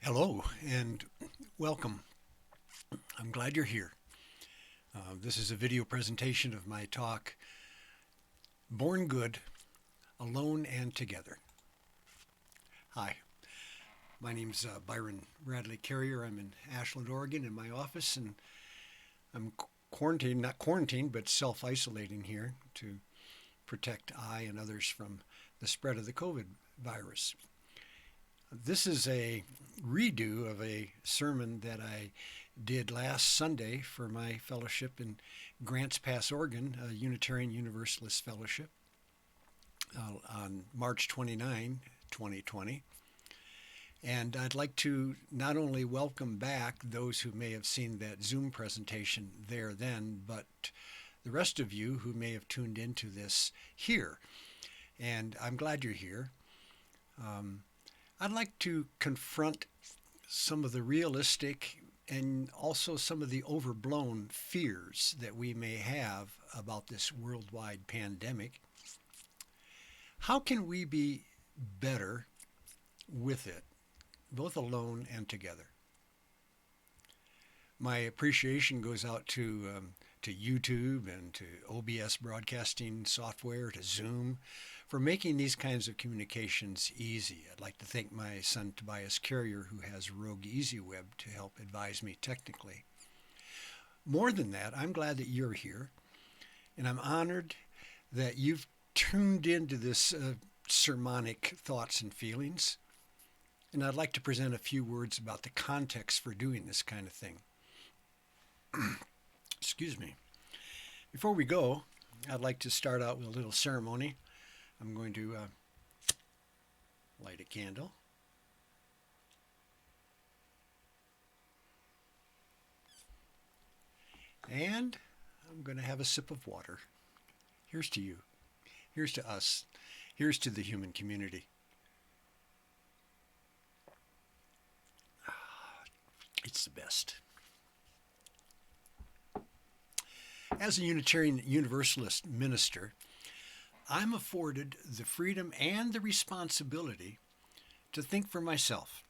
Hello and welcome. I'm glad you're here. This is a video presentation of my talk, Born Good, Alone and Together. Hi, my name's Byron Radley Carrier. I'm in Ashland, Oregon in my office, and I'm not quarantined, but self-isolating here to protect I and others from the spread of the COVID virus. This is a redo of a sermon that I did last Sunday for my fellowship in Grants Pass, Oregon, a Unitarian Universalist fellowship, on March 29, 2020. And I'd like to not only welcome back those who may have seen that Zoom presentation there then, but the rest of you who may have tuned into this here. And I'm glad you're here. I'd like to confront some of the realistic and also some of the overblown fears that we may have about this worldwide pandemic. How can we be better with it, both alone and together? My appreciation goes out to YouTube and to OBS broadcasting software, to Zoom, for making these kinds of communications easy. I'd like to thank my son Tobias Carrier, who has Rogue EasyWeb, to help advise me technically. More than that, I'm glad that you're here, and I'm honored that you've tuned into this sermonic thoughts and feelings. And I'd like to present a few words about the context for doing this kind of thing. Excuse me. Before we go, I'd like to start out with a little ceremony. I'm going to light a candle. And I'm going to have a sip of water. Here's to you. Here's to us. Here's to the human community. It's the best. As a Unitarian Universalist minister, I'm afforded the freedom and the responsibility to think for myself.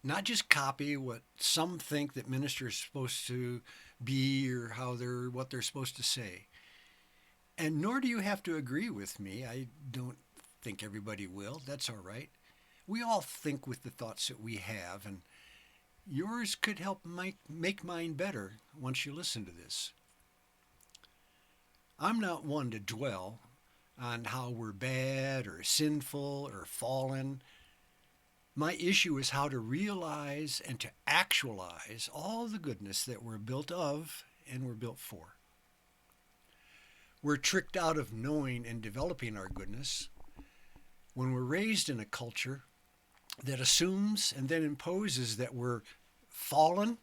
Not just copy what some think that ministers are supposed to be or what they're supposed to say. And nor do you have to agree with me. I don't think everybody will. That's all right. We all think with the thoughts that we have, and yours could help make mine better once you listen to this. I'm not one to dwell on how we're bad or sinful or fallen. My issue is how to realize and to actualize all the goodness that we're built of and we're built for. We're tricked out of knowing and developing our goodness when we're raised in a culture that assumes and then imposes that we're fallen,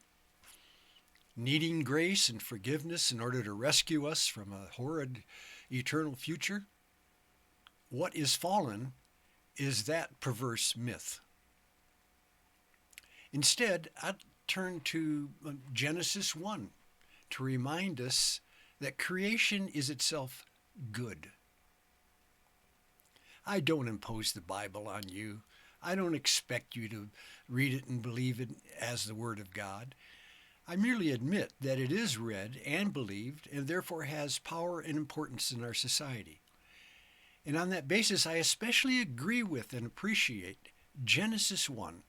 needing grace and forgiveness in order to rescue us from a horrid eternal future. What is fallen is that perverse myth. Instead, I'd turn to Genesis 1 to remind us that creation is itself good. I don't impose the Bible on you. I don't expect you to read it and believe it as the Word of God. I merely admit that it is read and believed and therefore has power and importance in our society. And on that basis, I especially agree with and appreciate Genesis 1,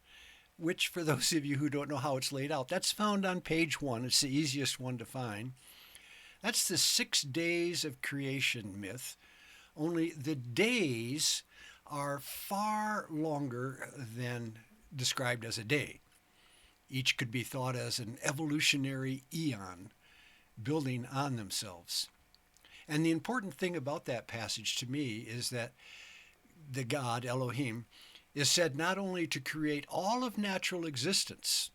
which, for those of you who don't know how it's laid out, that's found on page 1. It's the easiest one to find. That's the 6 days of creation myth, only the days are far longer than described as a day. Each could be thought as an evolutionary eon building on themselves. And the important thing about that passage to me is that the God, Elohim, is said not only to create all of natural existence,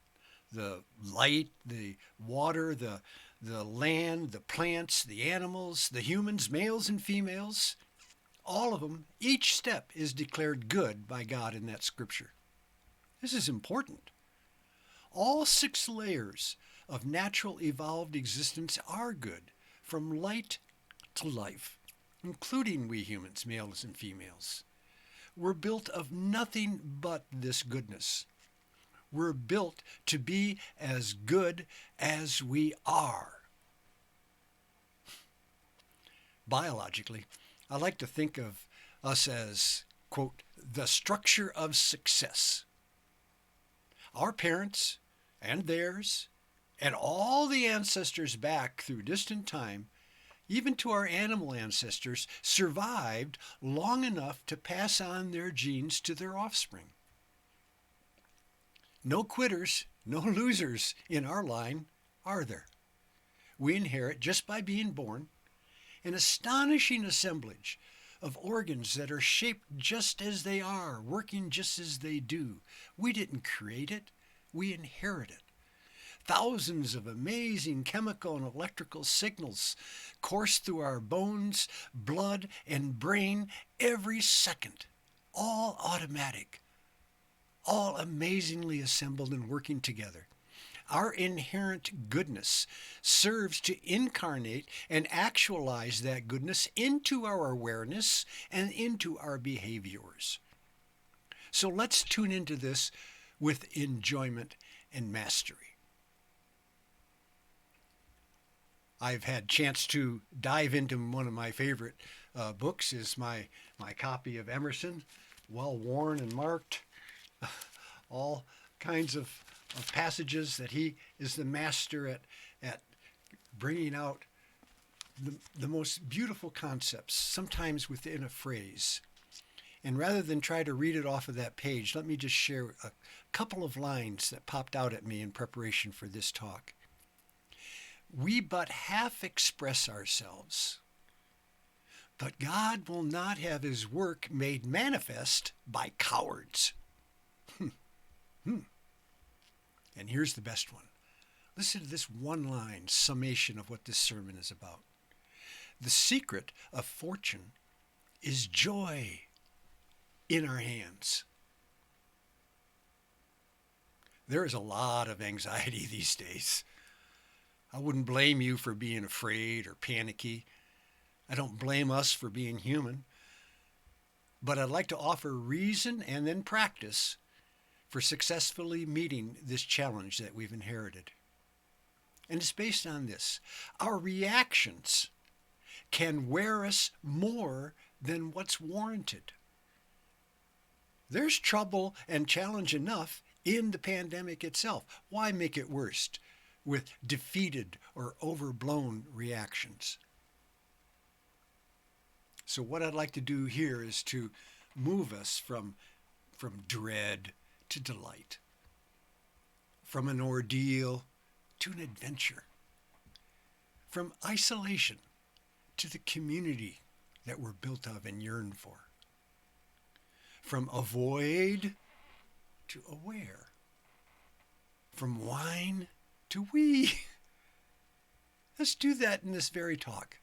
the light, the water, the land, the plants, the animals, the humans, males and females, all of them, each step is declared good by God in that scripture. This is important. All 6 layers of natural evolved existence are good, from light to life, including we humans, males and females. We're built of nothing but this goodness. We're built to be as good as we are. Biologically, I like to think of us as, quote, the structure of success. Our parents and theirs and all the ancestors back through distant time, even to our animal ancestors, survived long enough to pass on their genes to their offspring. No quitters, no losers in our line, are there? We inherit, just by being born, an astonishing assemblage of organs that are shaped just as they are, working just as they do. We didn't create it, we inherit it. Thousands of amazing chemical and electrical signals course through our bones, blood, and brain every second, all automatic, all amazingly assembled and working together. Our inherent goodness serves to incarnate and actualize that goodness into our awareness and into our behaviors. So let's tune into this with enjoyment and mastery. I've had a chance to dive into one of my favorite books, is my copy of Emerson, well worn and marked, all kinds of passages that he is the master at bringing out the most beautiful concepts, sometimes within a phrase. And rather than try to read it off of that page, let me just share a couple of lines that popped out at me in preparation for this talk. We but half express ourselves, but God will not have his work made manifest by cowards. And here's the best one. Listen to this one line summation of what this sermon is about. The secret of fortune is joy in our hands. There is a lot of anxiety these days. I wouldn't blame you for being afraid or panicky. I don't blame us for being human. But I'd like to offer reason and then practice for successfully meeting this challenge that we've inherited. And it's based on this. Our reactions can wear us more than what's warranted. There's trouble and challenge enough in the pandemic itself. Why make it worse with defeated or overblown reactions? So what I'd like to do here is to move us from dread to delight, from an ordeal to an adventure, from isolation to the community that we're built of and yearn for, from avoid to aware, from whine to we. Let's do that in this very talk.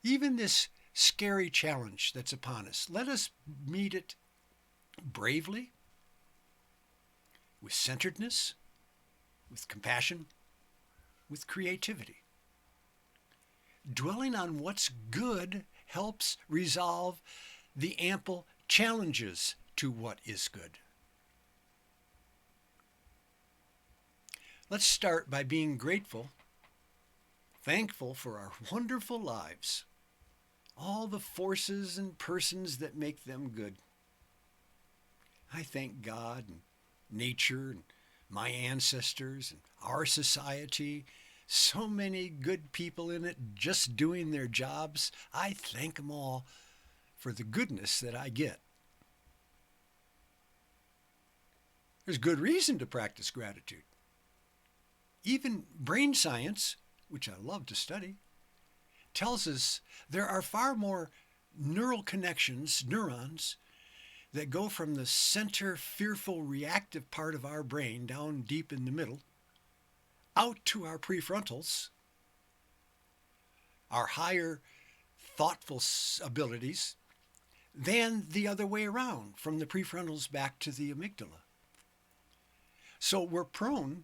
Even this scary challenge that's upon us, let us meet it bravely, with centeredness, with compassion, with creativity. Dwelling on what's good helps resolve the ample challenges to what is good. Let's start by being grateful, thankful for our wonderful lives, all the forces and persons that make them good. I thank God and nature and my ancestors and our society, so many good people in it just doing their jobs. I thank them all for the goodness that I get. There's good reason to practice gratitude. Even brain science, which I love to study, tells us there are far more neural connections, neurons, that go from the center fearful reactive part of our brain down deep in the middle, out to our prefrontals, our higher thoughtful abilities, than the other way around, from the prefrontals back to the amygdala. So we're prone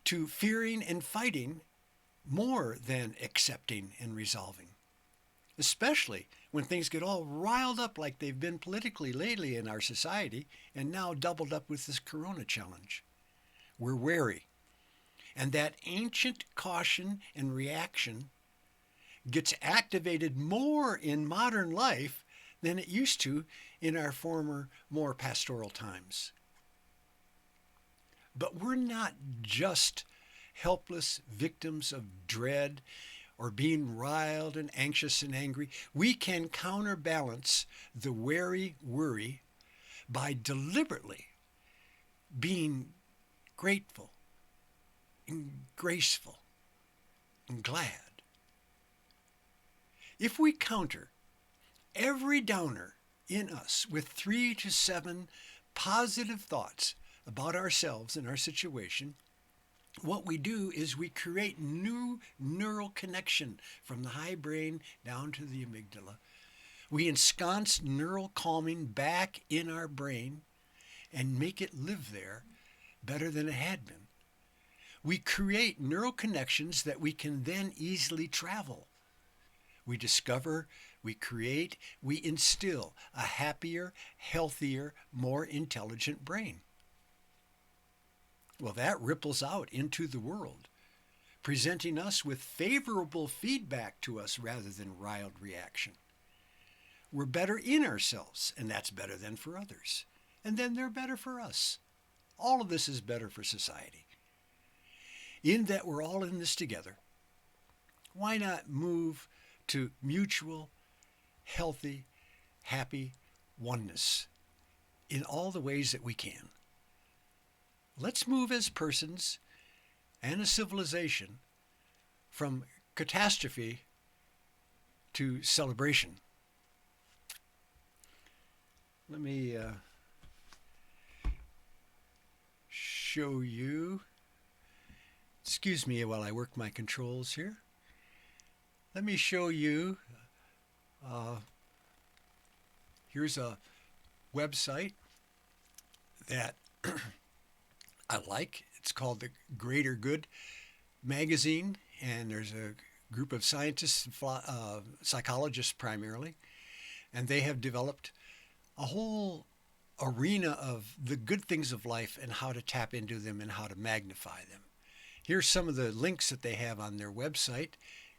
to fearing and fighting more than accepting and resolving, especially when things get all riled up like they've been politically lately in our society, and now doubled up with this corona challenge. We're wary. And that ancient caution and reaction gets activated more in modern life than it used to in our former, more pastoral times. But we're not just helpless victims of dread or being riled and anxious and angry. We can counterbalance the wary worry by deliberately being grateful and graceful and glad. If we counter every downer in us with 3 to 7 positive thoughts about ourselves and our situation, what we do is we create new neural connection from the high brain down to the amygdala. We ensconce neural calming back in our brain and make it live there better than it had been. We create neural connections that we can then easily travel. We discover, we create, we instill a happier, healthier, more intelligent brain. Well, that ripples out into the world, presenting us with favorable feedback to us rather than riled reaction. We're better in ourselves, and that's better than for others. And then they're better for us. All of this is better for society. In that we're all in this together, why not move to mutual, healthy, happy oneness in all the ways that we can? Let's move as persons and a civilization from catastrophe to celebration. Let me show you. Excuse me while I work my controls here. Let me show you. Here's a website that I like. It's called the Greater Good magazine, and there's a group of scientists, psychologists primarily, and they have developed a whole arena of the good things of life and how to tap into them and how to magnify them. Here's some of the links that they have on their website.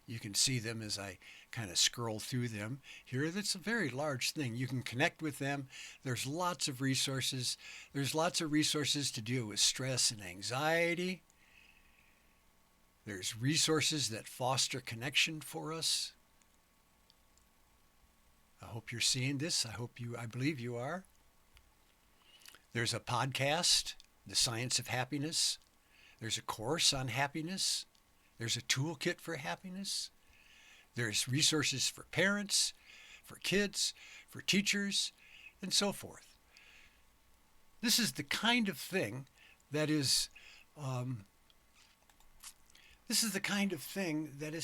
You can see them as I kind of scroll through them. Here, that's a very large thing. You can connect with them. There's lots of resources. There's lots of resources to deal with stress and anxiety. There's resources that foster connection for us. I hope you're seeing this. I believe you are. There's a podcast, The Science of Happiness. There's a course on happiness. There's a toolkit for happiness. There's resources for parents, for kids, for teachers, and so forth. This is the kind of thing that is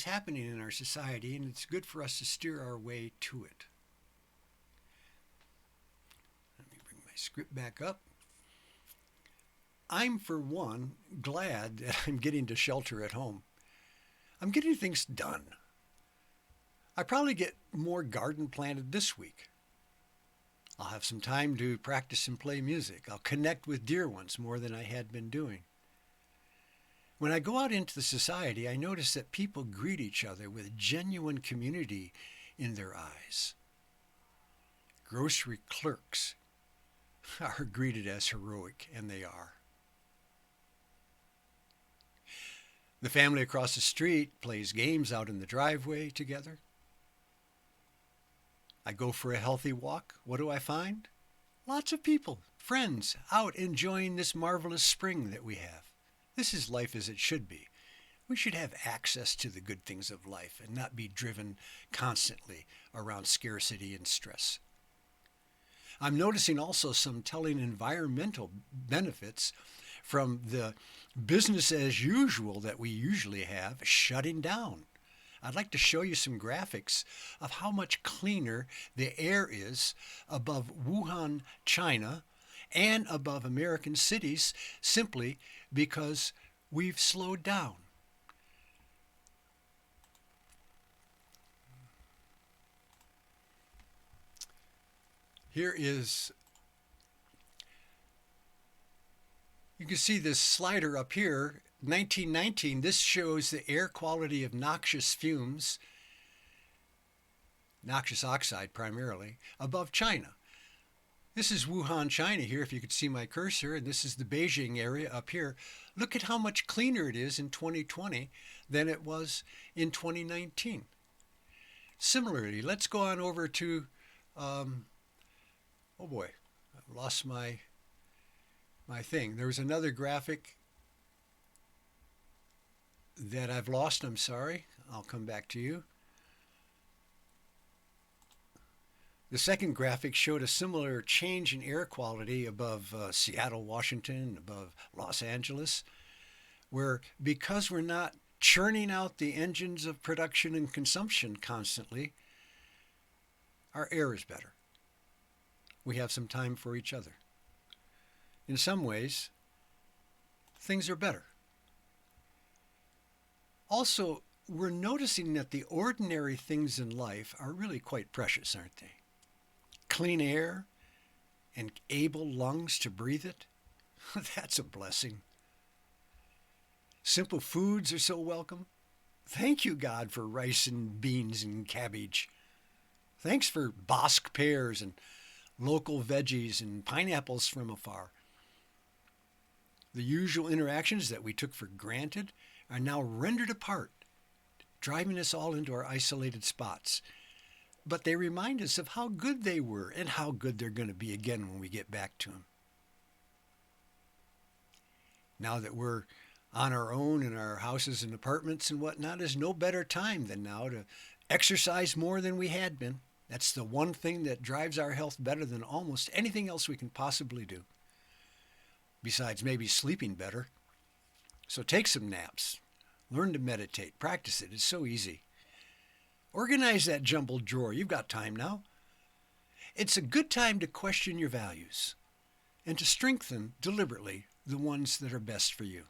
happening in our society, and it's good for us to steer our way to it. Let me bring my script back up. I'm, for one, glad that I'm getting to shelter at home. I'm getting things done. I probably get more garden planted this week. I'll have some time to practice and play music. I'll connect with dear ones more than I had been doing. When I go out into the society, I notice that people greet each other with genuine community in their eyes. Grocery clerks are greeted as heroic, and they are. The family across the street plays games out in the driveway together. I go for a healthy walk. What do I find? Lots of people, friends, out enjoying this marvelous spring that we have. This is life as it should be. We should have access to the good things of life and not be driven constantly around scarcity and stress. I'm noticing also some telling environmental benefits from the business as usual that we usually have shutting down. I'd like to show you some graphics of how much cleaner the air is above Wuhan, China, and above American cities simply because we've slowed down. Here is, you can see this slider up here, 1919. This shows the air quality of noxious fumes, noxious oxide primarily, above China. This is Wuhan, China here, if you could see my cursor, and this is the Beijing area up here. Look at how much cleaner it is in 2020 than it was in 2019. Similarly, let's go on over to, oh boy, I've lost my thing. There was another graphic that I've lost. I'm sorry. I'll come back to you. The second graphic showed a similar change in air quality above Seattle, Washington, above Los Angeles, where because we're not churning out the engines of production and consumption constantly, our air is better. We have some time for each other. In some ways, things are better. Also, we're noticing that the ordinary things in life are really quite precious, aren't they? Clean air and able lungs to breathe it, that's a blessing. Simple foods are so welcome. Thank you, God, for rice and beans and cabbage. Thanks for Bosc pears and local veggies and pineapples from afar. The usual interactions that we took for granted are now rendered apart, driving us all into our isolated spots. But they remind us of how good they were and how good they're going to be again when we get back to them. Now that we're on our own in our houses and apartments and whatnot, there's no better time than now to exercise more than we had been. That's the one thing that drives our health better than almost anything else we can possibly do, besides maybe sleeping better. So take some naps. Learn to meditate. Practice it. It's so easy. Organize that jumbled drawer. You've got time now. It's a good time to question your values and to strengthen deliberately the ones that are best for you.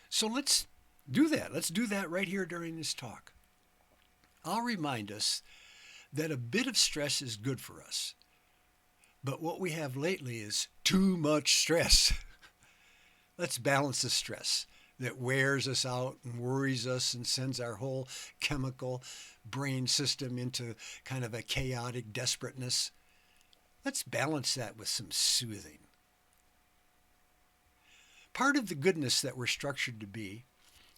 So let's do that. Let's do that right here during this talk. I'll remind us that a bit of stress is good for us. But what we have lately is too much stress. Let's balance the stress that wears us out and worries us and sends our whole chemical brain system into kind of a chaotic desperateness. Let's balance that with some soothing. Part of the goodness that we're structured to be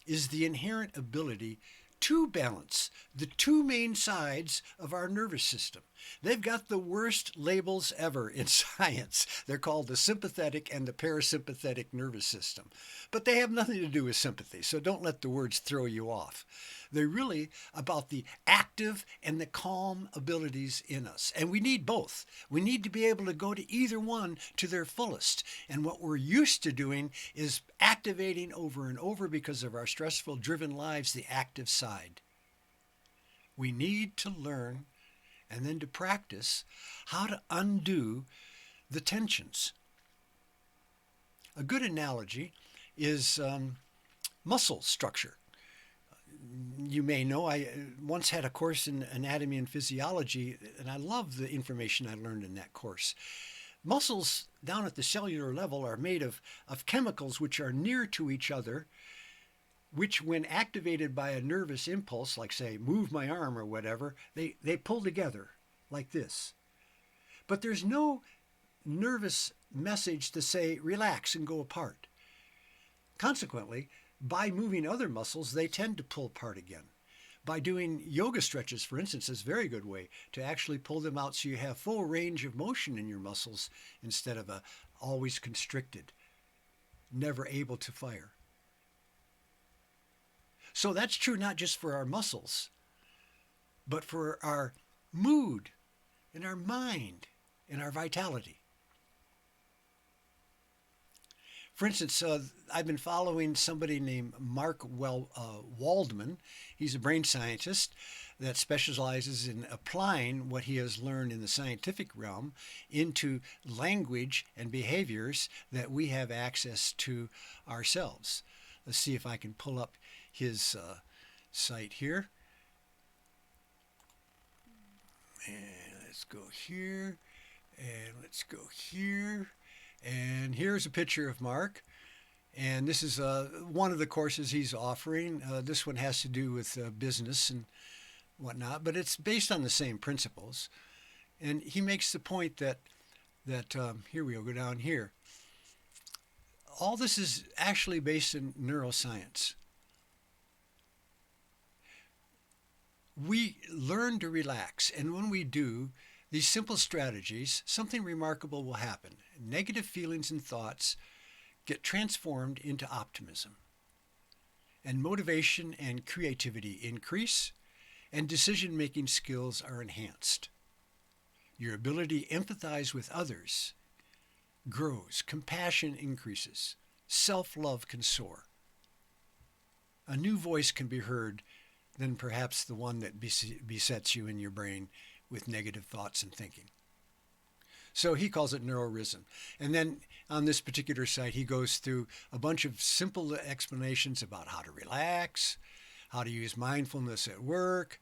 is the inherent ability to balance the two main sides of our nervous system. They've got the worst labels ever in science. They're called the sympathetic and the parasympathetic nervous system. But they have nothing to do with sympathy, so don't let the words throw you off. They're really about the active and the calm abilities in us. And we need both. We need to be able to go to either one to their fullest. And what we're used to doing is activating over and over, because of our stressful, driven lives, the active side. We need to learn and then to practice how to undo the tensions. A good analogy is muscle structure. You may know I once had a course in anatomy and physiology, and I love the information I learned in that course. Muscles down at the cellular level are made of chemicals which are near to each other, which when activated by a nervous impulse, like say, move my arm or whatever, they pull together like this. But there's no nervous message to say, relax and go apart. Consequently, by moving other muscles, they tend to pull apart again. By doing yoga stretches, for instance, is a very good way to actually pull them out so you have full range of motion in your muscles instead of always constricted, never able to fire. So that's true not just for our muscles, but for our mood and our mind and our vitality. For instance, I've been following somebody named Mark Waldman. He's a brain scientist that specializes in applying what he has learned in the scientific realm into language and behaviors that we have access to ourselves. Let's see if I can pull up his site here. And let's let's go here, and let's go here. And here's a picture of Mark. And this is one of the courses he's offering. This one has to do with business and whatnot, but it's based on the same principles. And he makes the point that here we'll go down here. All this is actually based in neuroscience. We learn to relax, and when we do these simple strategies, something remarkable will happen. Negative feelings and thoughts get transformed into optimism, and motivation and creativity increase, and decision-making skills are enhanced. Your ability to empathize with others grows, compassion increases, self-love can soar. A new voice can be heard than perhaps the one that besets you in your brain with negative thoughts and thinking. So he calls it neurorism. And then on this particular site, he goes through a bunch of simple explanations about how to relax, how to use mindfulness at work,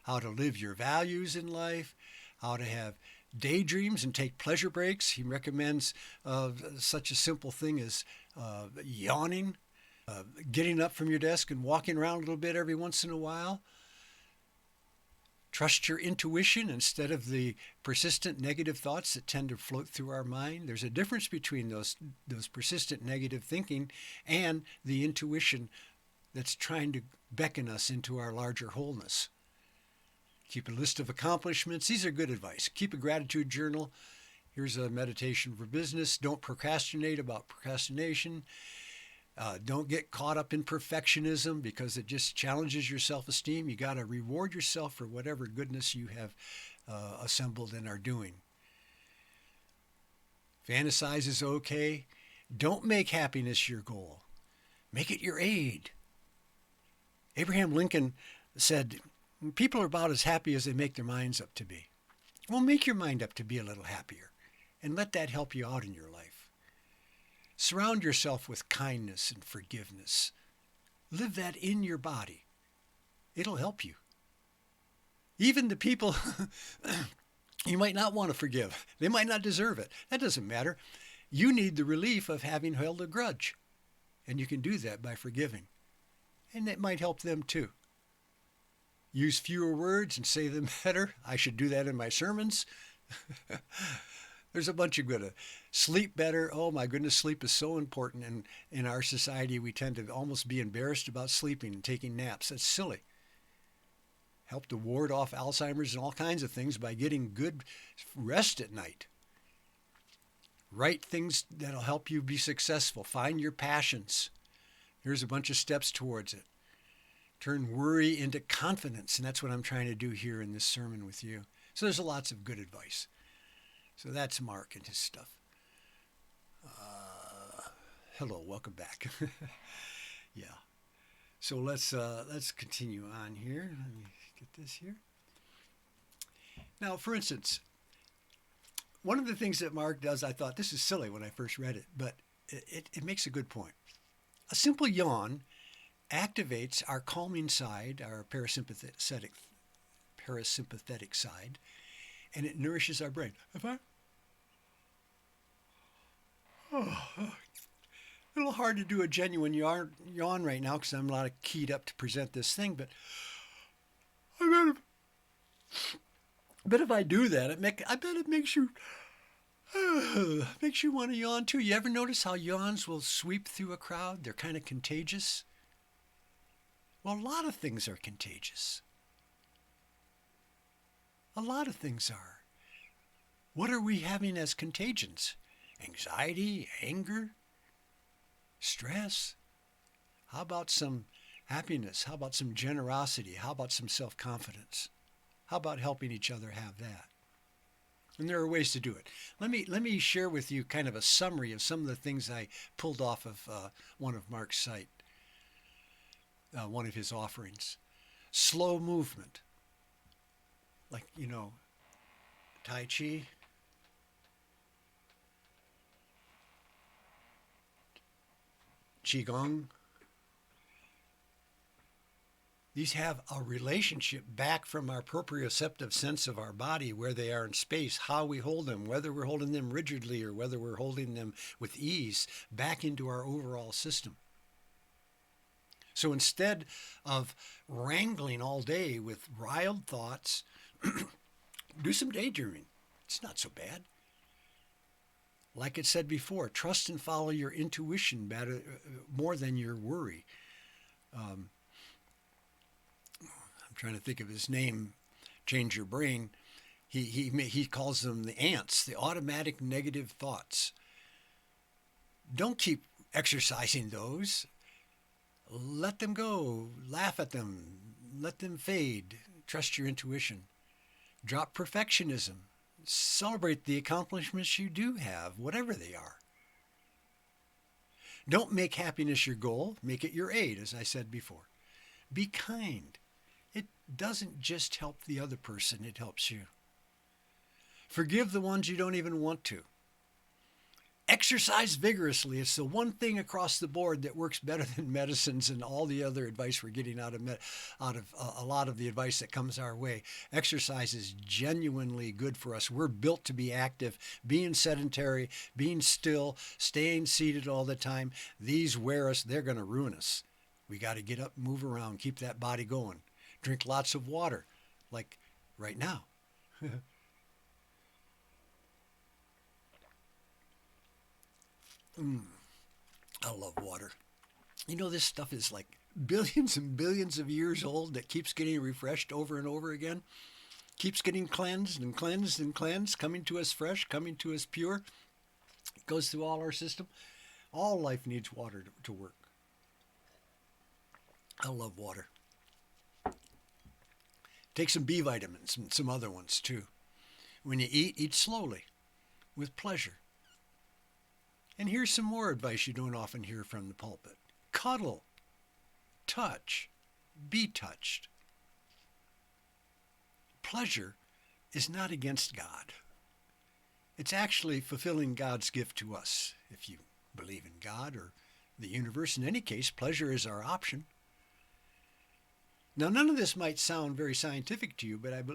how to live your values in life, how to have daydreams and take pleasure breaks. He recommends such a simple thing as yawning, getting up from your desk and walking around a little bit every once in a while. Trust your intuition instead of the persistent negative thoughts that tend to float through our mind. There's a difference between those persistent negative thinking and the intuition that's trying to beckon us into our larger wholeness. Keep a list of accomplishments. These are good advice. Keep a gratitude journal. Here's a meditation for business. Don't procrastinate about procrastination. Don't get caught up in perfectionism because it just challenges your self-esteem. You got to reward yourself for whatever goodness you have assembled and are doing. Fantasize is okay. Don't make happiness your goal. Make it your aid. Abraham Lincoln said, people are about as happy as they make their minds up to be. Well, make your mind up to be a little happier and let that help you out in your life. Surround yourself with kindness and forgiveness. Live that in your body. It'll help you. Even the people you might not want to forgive, they might not deserve it. That doesn't matter. You need the relief of having held a grudge. And you can do that by forgiving. And it might help them too. Use fewer words and say them better. I should do that in my sermons. There's a bunch of good. Sleep better. Oh my goodness, sleep is so important. And in our society, we tend to almost be embarrassed about sleeping and taking naps. That's silly. Help to ward off Alzheimer's and all kinds of things by getting good rest at night. Write things that'll help you be successful. Find your passions. Here's a bunch of steps towards it. Turn worry into confidence. And that's what I'm trying to do here in this sermon with you. So there's lots of good advice. So that's Mark and his stuff. Hello, welcome back. Yeah. So let's continue on here. Let me get this here. Now, for instance, one of the things that Mark does, I thought this is silly when I first read it, but it makes a good point. A simple yawn activates our calming side, our parasympathetic side, and it nourishes our brain. A little hard to do a genuine yawn right now because I'm not keyed up to present this thing, but I bet if I do that, I bet it makes you want to yawn too. You ever notice how yawns will sweep through a crowd? They're kind of contagious. Well, a lot of things are contagious. A lot of things are. What are we having as contagions? Anxiety, anger, stress? How about some happiness? How about some generosity? How about some self-confidence? How about helping each other have that? And there are ways to do it. Let me share with you kind of a summary of some of the things I pulled off of one of Mark's site, one of his offerings. Slow movement, like, Tai Chi, Qigong, These have a relationship back from our proprioceptive sense of our body, where they are in space, how we hold them, whether we're holding them rigidly or whether we're holding them with ease, back into our overall system. So instead of wrangling all day with riled thoughts, do some daydreaming. It's not so bad. Like it said before, trust and follow your intuition better, more than your worry. I'm trying to think of his name, Change Your Brain. He calls them the ants, the automatic negative thoughts. Don't keep exercising those. Let them go. Laugh at them. Let them fade. Trust your intuition. Drop perfectionism. Celebrate the accomplishments you do have, whatever they are. Don't make happiness your goal. Make it your aid, as I said before. Be kind. It doesn't just help the other person, it helps you. Forgive the ones you don't even want to. Exercise vigorously. It's the one thing across the board that works better than medicines and all the other advice we're getting out of a lot of the advice that comes our way. Exercise is genuinely good for us. We're built to be active. Being sedentary, being still, staying seated all the time, these wear us. They're going to ruin us. We got to get up, move around, keep that body going. Drink lots of water, like right now. I love water. You know, this stuff is like billions and billions of years old that keeps getting refreshed over and over again. Keeps getting cleansed and cleansed and cleansed, coming to us fresh, coming to us pure. It goes through all our system. All life needs water to work. I love water. Take some B vitamins and some other ones too. When you eat slowly, with pleasure. And here's some more advice you don't often hear from the pulpit. Cuddle, touch, be touched. Pleasure is not against God. It's actually fulfilling God's gift to us. If you believe in God or the universe, in any case, pleasure is our option. Now, none of this might sound very scientific to you, but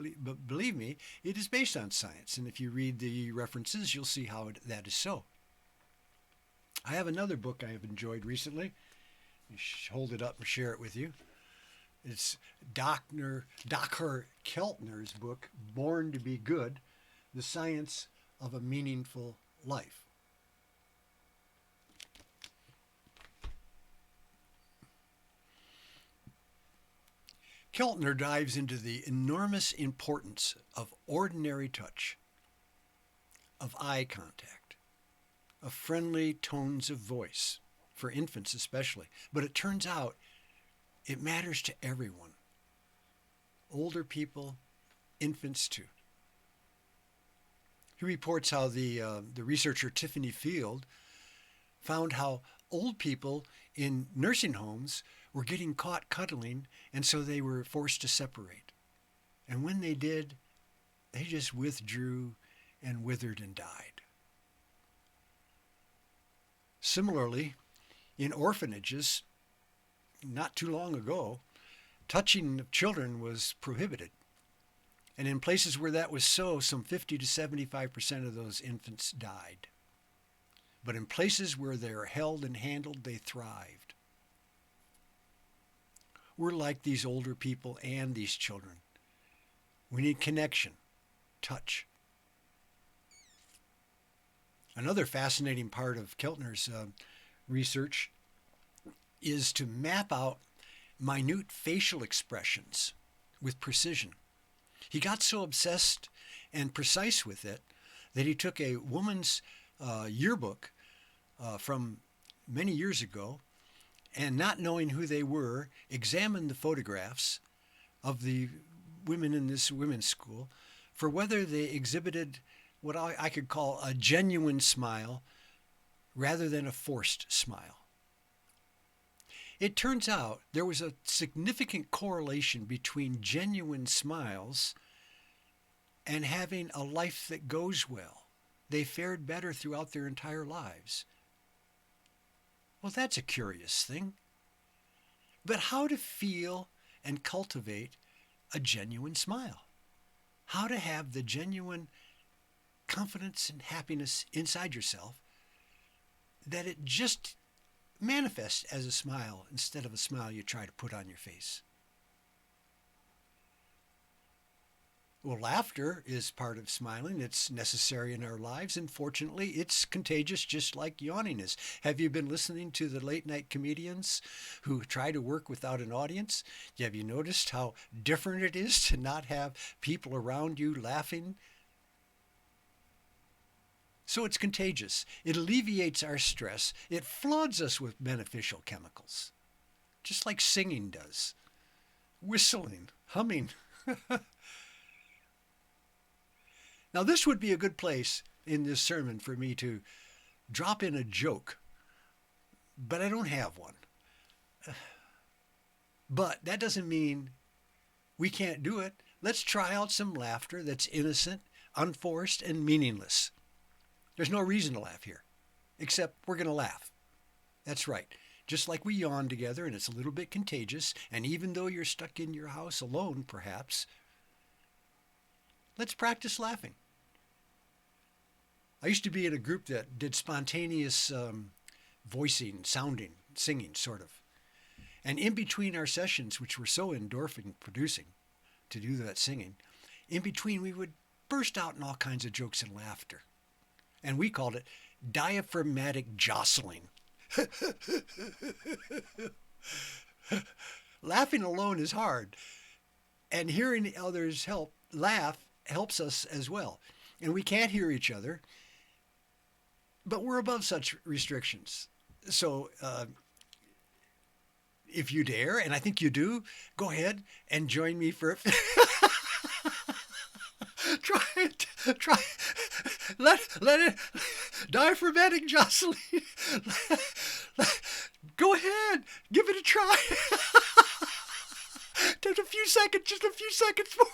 believe me, it is based on science. And if you read the references, you'll see how that is so. I have another book I have enjoyed recently. Hold it up and share it with you. It's Kacher Keltner's book, Born to Be Good, The Science of a Meaningful Life. Keltner dives into the enormous importance of ordinary touch, of eye contact, of friendly tones of voice, for infants especially. But it turns out it matters to everyone. Older people, infants too. He reports how the researcher Tiffany Field found how old people in nursing homes were getting caught cuddling, and so they were forced to separate. And when they did, they just withdrew and withered and died. Similarly, in orphanages, not too long ago, touching of children was prohibited. And in places where that was so, some 50 to 75% of those infants died. But in places where they are held and handled, they thrived. We're like these older people and these children. We need connection, touch. Another fascinating part of Keltner's research is to map out minute facial expressions with precision. He got so obsessed and precise with it that he took a woman's yearbook from many years ago, and not knowing who they were, examined the photographs of the women in this women's school for whether they exhibited what I could call a genuine smile rather than a forced smile. It turns out there was a significant correlation between genuine smiles and having a life that goes well. They fared better throughout their entire lives. Well, that's a curious thing. But how to feel and cultivate a genuine smile. How to have the genuine confidence and happiness inside yourself that it just manifests as a smile instead of a smile you try to put on your face. Well, laughter is part of smiling. It's necessary in our lives, and fortunately, it's contagious just like yawning is. Have you been listening to the late night comedians who try to work without an audience? Have you noticed how different it is to not have people around you laughing? So it's contagious. It alleviates our stress. It floods us with beneficial chemicals, just like singing does. Whistling, humming. Now, this would be a good place in this sermon for me to drop in a joke, but I don't have one. But that doesn't mean we can't do it. Let's try out some laughter that's innocent, unforced, and meaningless. There's no reason to laugh here, except we're going to laugh. That's right. Just like we yawn together, and it's a little bit contagious, and even though you're stuck in your house alone, perhaps, let's practice laughing. I used to be in a group that did spontaneous voicing, sounding, singing, sort of. And in between our sessions, which were so endorphin producing to do that singing, in between we would burst out in all kinds of jokes and laughter. And we called it diaphragmatic jostling. Laughing alone is hard. And hearing others laugh helps us as well. And we can't hear each other, but we're above such restrictions. So if you dare, and I think you do, go ahead and join me for try it. Let it, diaphragmatic jostling. Go ahead, give it a try. Just a few seconds more.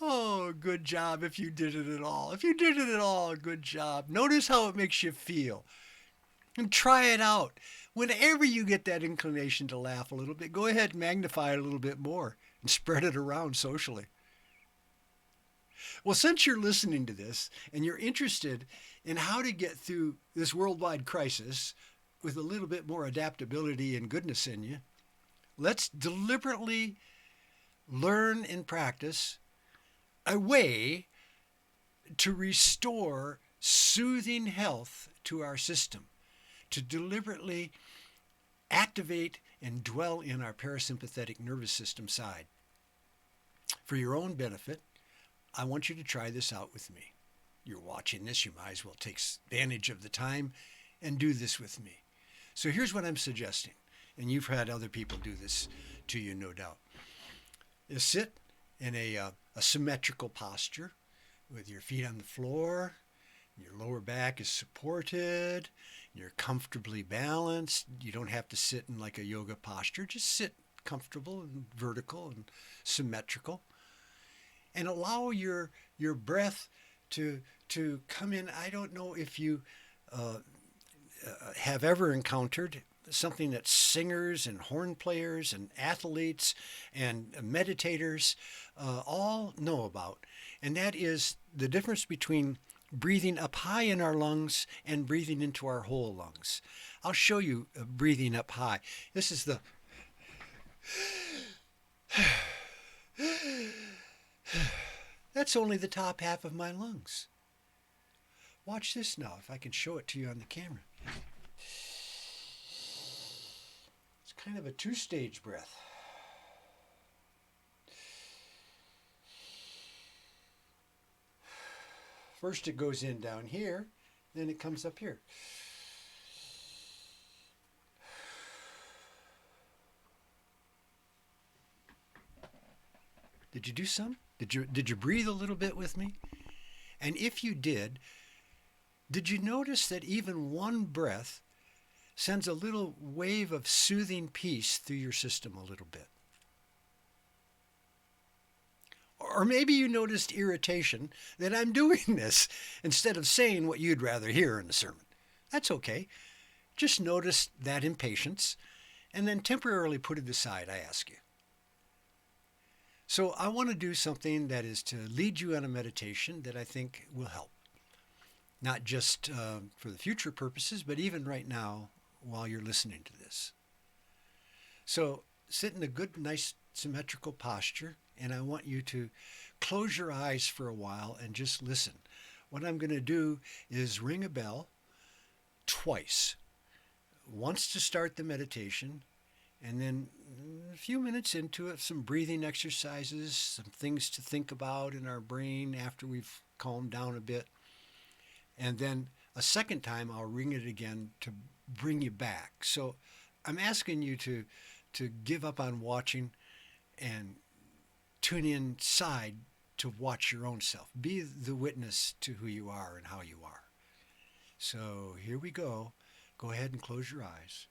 Oh, good job if you did it at all. If you did it at all, good job. Notice how it makes you feel. And try it out. Whenever you get that inclination to laugh a little bit, go ahead and magnify it a little bit more and spread it around socially. Well, since you're listening to this and you're interested in how to get through this worldwide crisis with a little bit more adaptability and goodness in you, let's deliberately learn and practice a way to restore soothing health to our system, to deliberately activate and dwell in our parasympathetic nervous system side. For your own benefit, I want you to try this out with me. You're watching this, you might as well take advantage of the time and do this with me. So here's what I'm suggesting, and you've had other people do this to you, no doubt. You sit in a symmetrical posture with your feet on the floor, your lower back is supported, you're comfortably balanced. You don't have to sit in like a yoga posture. Just sit comfortable and vertical and symmetrical. And allow your breath to come in. I don't know if you have ever encountered something that singers and horn players and athletes and meditators all know about. And that is the difference between breathing up high in our lungs and breathing into our whole lungs. I'll show you breathing up high. This is the... That's only the top half of my lungs. Watch this now, if I can show it to you on the camera. It's kind of a two-stage breath. First it goes in down here, then it comes up here. Did you do some? Did you breathe a little bit with me? And if you did you notice that even one breath sends a little wave of soothing peace through your system a little bit? Or maybe you noticed irritation that I'm doing this instead of saying what you'd rather hear in the sermon. That's okay. Just notice that impatience and then temporarily put it aside, I ask you. So I want to do something that is to lead you on a meditation that I think will help. Not just for the future purposes, but even right now while you're listening to this. So sit in a good, nice, symmetrical posture, and I want you to close your eyes for a while and just listen. What I'm going to do is ring a bell twice. Once to start the meditation, and then a few minutes into it, some breathing exercises, some things to think about in our brain after we've calmed down a bit. And then a second time, I'll ring it again to bring you back. So I'm asking you to give up on watching and tune inside to watch your own self. Be the witness to who you are and how you are. So here we go. Go ahead and close your eyes.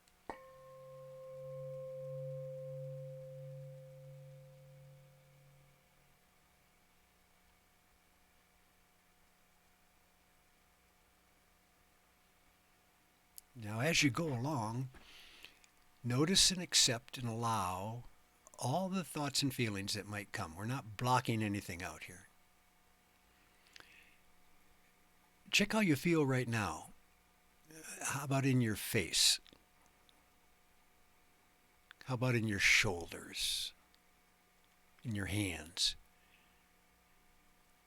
Now, as you go along, notice and accept and allow all the thoughts and feelings that might come. We're not blocking anything out here. Check how you feel right now. How about in your face? How about in your shoulders? In your hands?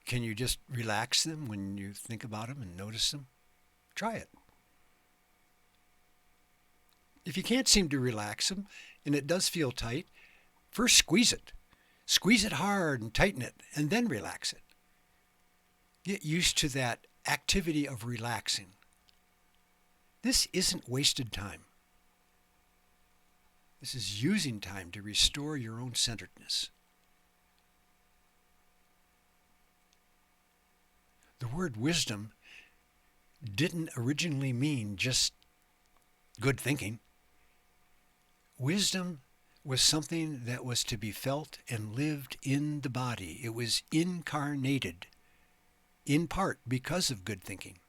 Can you just relax them when you think about them and notice them? Try it. If you can't seem to relax them, and it does feel tight, first squeeze it. Squeeze it hard and tighten it, and then relax it. Get used to that activity of relaxing. This isn't wasted time. This is using time to restore your own centeredness. The word wisdom didn't originally mean just good thinking. Wisdom was something that was to be felt and lived in the body. It was incarnated, in part because of good thinking.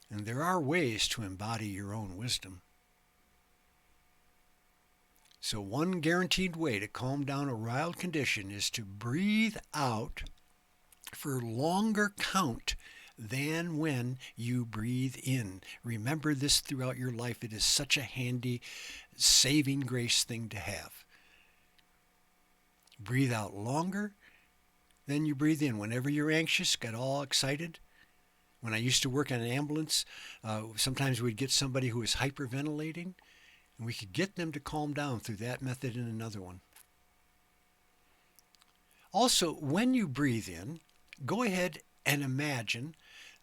And there are ways to embody your own wisdom. So one guaranteed way to calm down a riled condition is to breathe out for longer count than when you breathe in. Remember this throughout your life. It is such a handy saving grace thing to have. Breathe out longer than you breathe in. Whenever you're anxious, get all excited. When I used to work in an ambulance, sometimes we'd get somebody who was hyperventilating, and we could get them to calm down through that method and another one. Also, when you breathe in, go ahead and imagine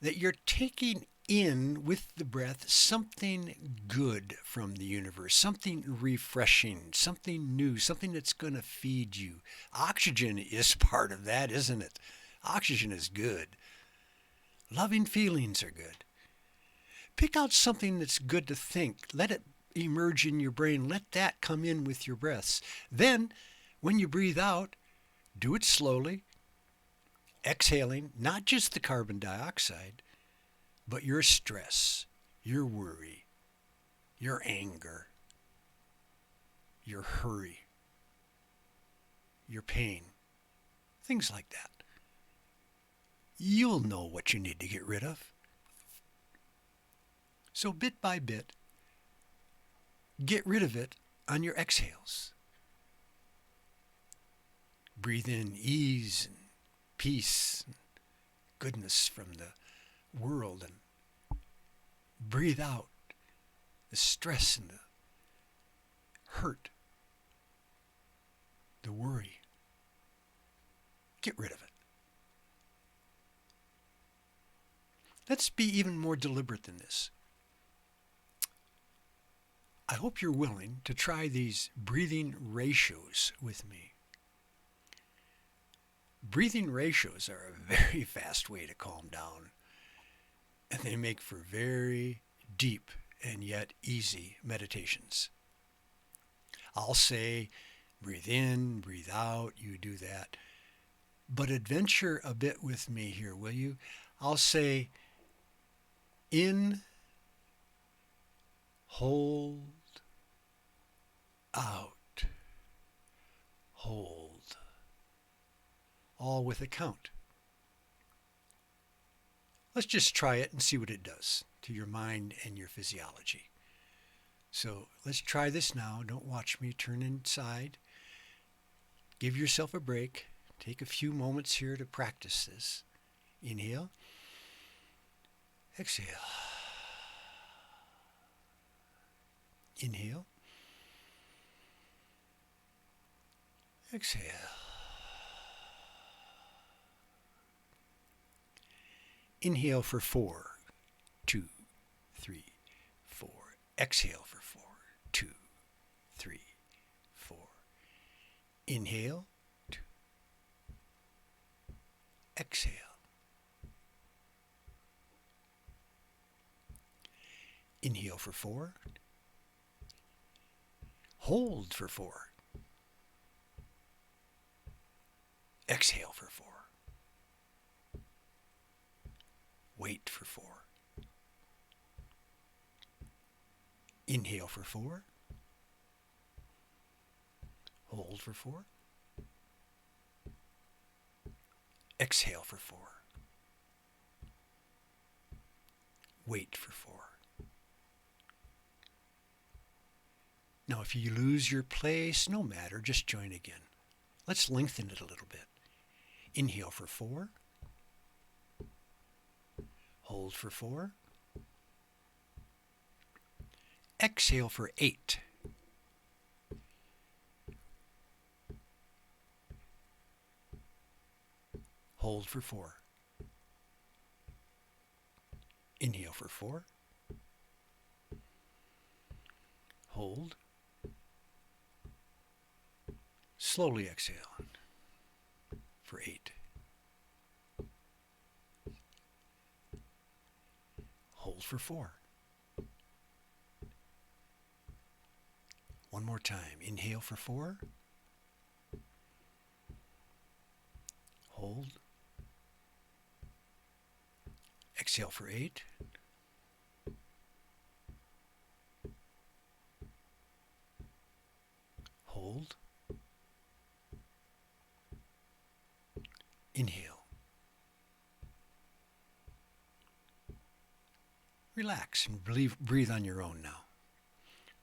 that you're taking in with the breath something good from the universe, something refreshing, something new, something that's going to feed you. Oxygen is part of that, isn't it? Oxygen is good. Loving feelings are good. Pick out something that's good to think. Let it emerge in your brain. Let that come in with your breaths. Then, when you breathe out, do it slowly, exhaling not just the carbon dioxide, but your stress, your worry, your anger, your hurry, your pain, things like that. You'll know what you need to get rid of. So bit by bit, get rid of it on your exhales. Breathe in ease and peace and goodness from the world, and breathe out the stress and the hurt, the worry. Get rid of it. Let's be even more deliberate than this. I hope you're willing to try these breathing ratios with me. Breathing ratios are a very fast way to calm down, and they make for very deep and yet easy meditations. I'll say, breathe in, breathe out, you do that. But adventure a bit with me here, will you? I'll say, in, hold, out, hold, all with a count. Let's just try it and see what it does to your mind and your physiology. So let's try this now. Don't watch me. Turn inside. Give yourself a break. Take a few moments here to practice this. Inhale. Exhale. Inhale. Exhale. Inhale for 4, 2, 3, 4. Exhale for 4, 2, 3, 4. Inhale. 2. Exhale. Inhale for 4. Hold for 4. Exhale for 4. Wait for 4. Inhale for 4. Hold for 4. Exhale for 4. Wait for 4. Now, if you lose your place, no matter, just join again. Let's lengthen it a little bit. Inhale for 4. Hold for 4. Exhale for 8. Hold for 4. Inhale for 4. Hold. Slowly exhale for 8. Hold for 4. One more time. Inhale for 4. Hold. Exhale for 8. Hold. Inhale. Relax and breathe on your own now.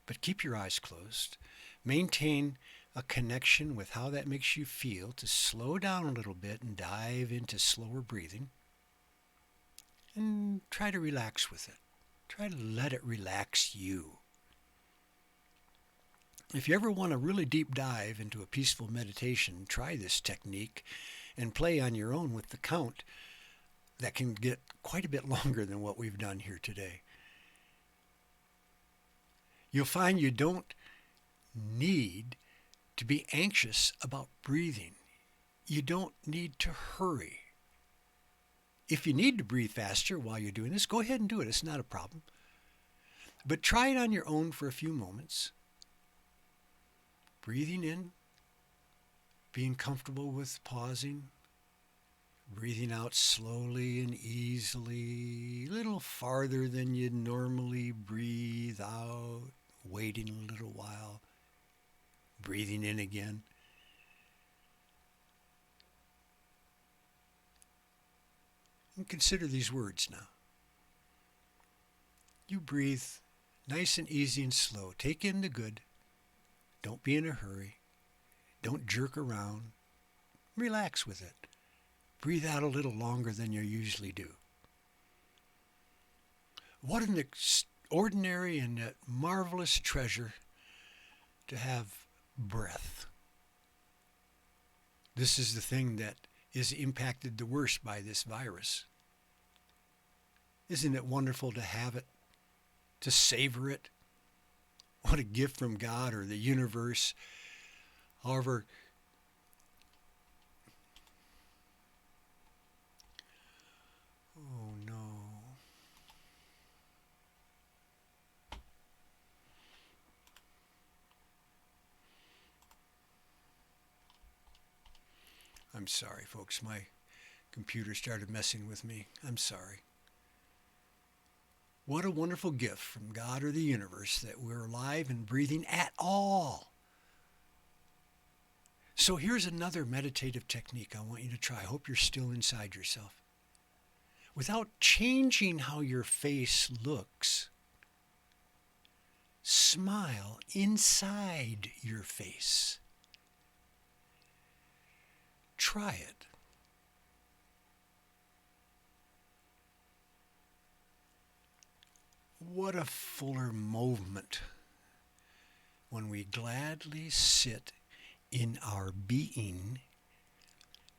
But keep your eyes closed. Maintain a connection with how that makes you feel to slow down a little bit and dive into slower breathing. And try to relax with it. Try to let it relax you. If you ever want a really deep dive into a peaceful meditation, try this technique and play on your own with the count. That can get quite a bit longer than what we've done here today. You'll find you don't need to be anxious about breathing. You don't need to hurry. If you need to breathe faster while you're doing this, go ahead and do it. It's not a problem. But try it on your own for a few moments. Breathing in, being comfortable with pausing, breathing out slowly and easily, a little farther than you'd normally breathe out, waiting a little while, breathing in again. And consider these words now. You breathe nice and easy and slow. Take in the good. Don't be in a hurry. Don't jerk around. Relax with it. Breathe out a little longer than you usually do. What an extraordinary and marvelous treasure to have breath. This is the thing that is impacted the worst by this virus. Isn't it wonderful to have it, to savor it? What a gift from God or the universe. However, oh no. I'm sorry, folks. My computer started messing with me. I'm sorry. What a wonderful gift from God or the universe that we're alive and breathing at all. So here's another meditative technique I want you to try. I hope you're still inside yourself. Without changing how your face looks, smile inside your face. Try it. What a fuller moment when we gladly sit in our being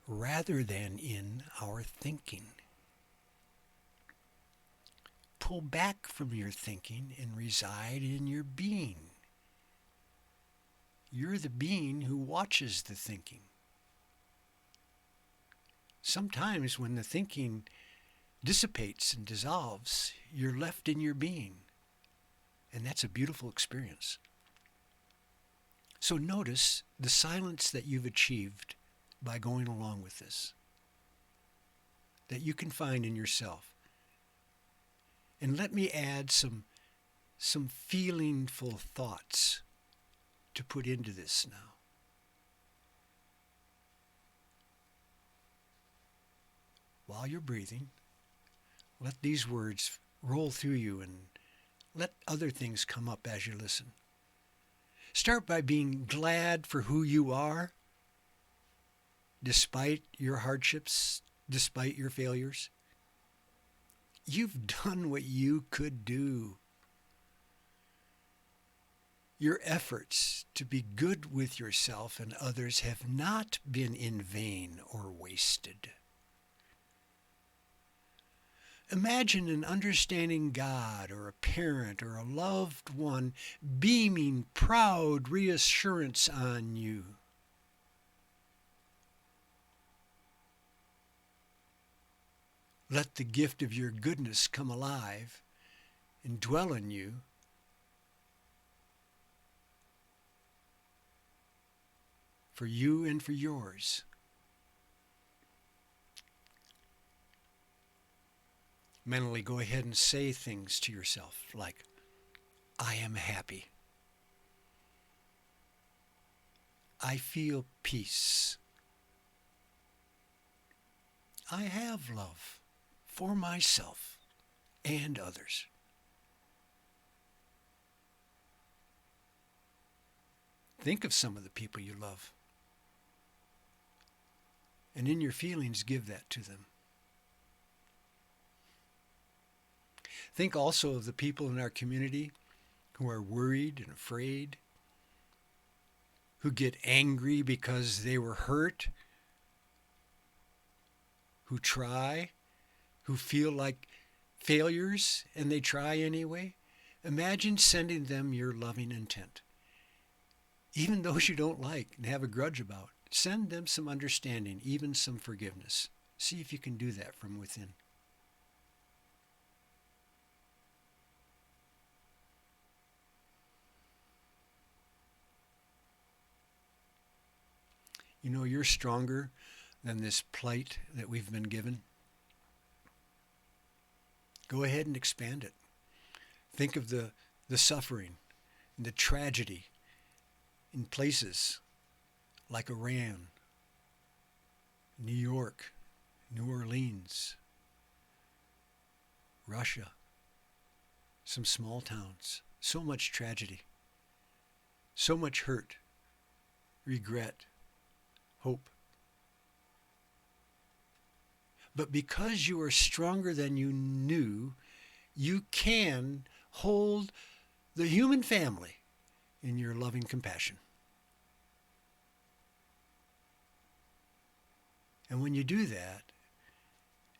rather than in our thinking. Pull back from your thinking and reside in your being. You're the being who watches the thinking. Sometimes when the thinking dissipates and dissolves, you're left in your being. And that's a beautiful experience. So notice the silence that you've achieved by going along with this, that you can find in yourself. And let me add some feelingful thoughts to put into this now. While you're breathing, let these words roll through you and let other things come up as you listen. Start by being glad for who you are, despite your hardships, despite your failures. You've done what you could do. Your efforts to be good with yourself and others have not been in vain or wasted. Imagine an understanding God or a parent or a loved one beaming proud reassurance on you. Let the gift of your goodness come alive and dwell in you. For you and for yours. Mentally go ahead and say things to yourself like, I am happy. I feel peace. I have love for myself and others. Think of some of the people you love. And in your feelings, give that to them. Think also of the people in our community who are worried and afraid, who get angry because they were hurt, who try, who feel like failures and they try anyway. Imagine sending them your loving intent. Even those you don't like and have a grudge about, send them some understanding, even some forgiveness. See if you can do that from within. You know, you're stronger than this plight that we've been given. Go ahead and expand it. Think of the suffering and the tragedy in places like Iran, New York, New Orleans, Russia, some small towns. So much tragedy, so much hurt, regret, hope. But because you are stronger than you knew, you can hold the human family in your loving compassion. And when you do that,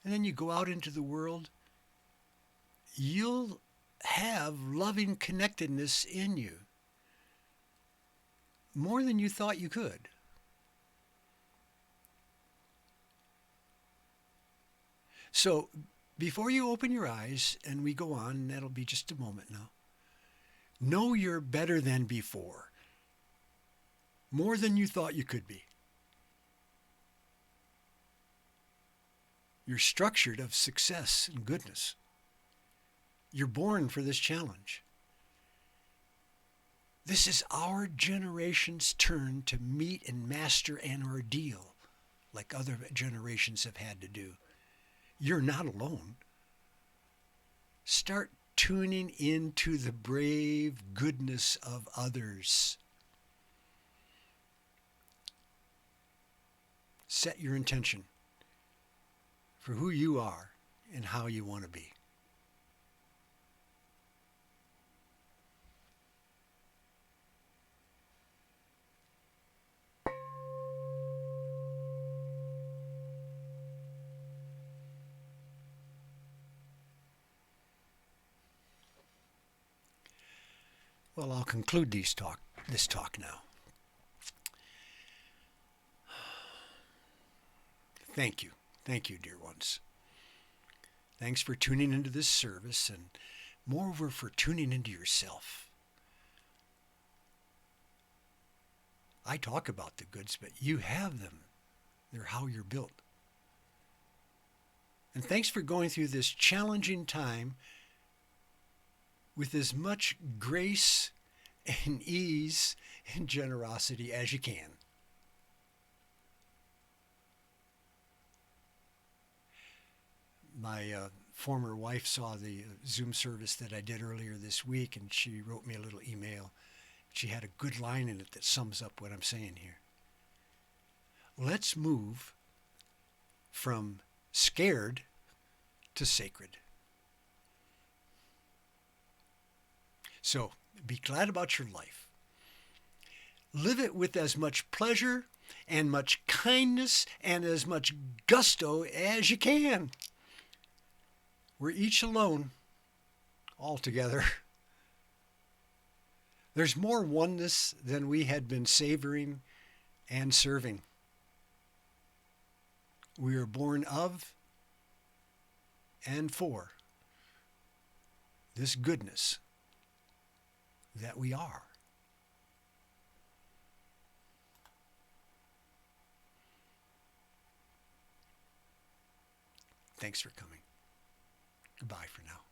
and then you go out into the world, you'll have loving connectedness in you more than you thought you could. So before you open your eyes and we go on, and that'll be just a moment now, know you're better than before, more than you thought you could be. You're structured of success and goodness. You're born for this challenge. This is our generation's turn to meet and master an ordeal like other generations have had to do. You're not alone. Start tuning into the brave goodness of others. Set your intention for who you are and how you want to be. Well, I'll conclude this talk now. Thank you. Thank you, dear ones. Thanks for tuning into this service, and moreover for tuning into yourself. I talk about the goods, but you have them. They're how you're built. And thanks for going through this challenging time with as much grace and ease and generosity as you can. My former wife saw the Zoom service that I did earlier this week, and she wrote me a little email. She had a good line in it that sums up what I'm saying here. Let's move from scared to sacred. So be glad about your life. Live it with as much pleasure and much kindness and as much gusto as you can. We're each alone, all together. There's more oneness than we had been savoring and serving. We are born of and for this goodness that we are. Thanks for coming. Goodbye for now.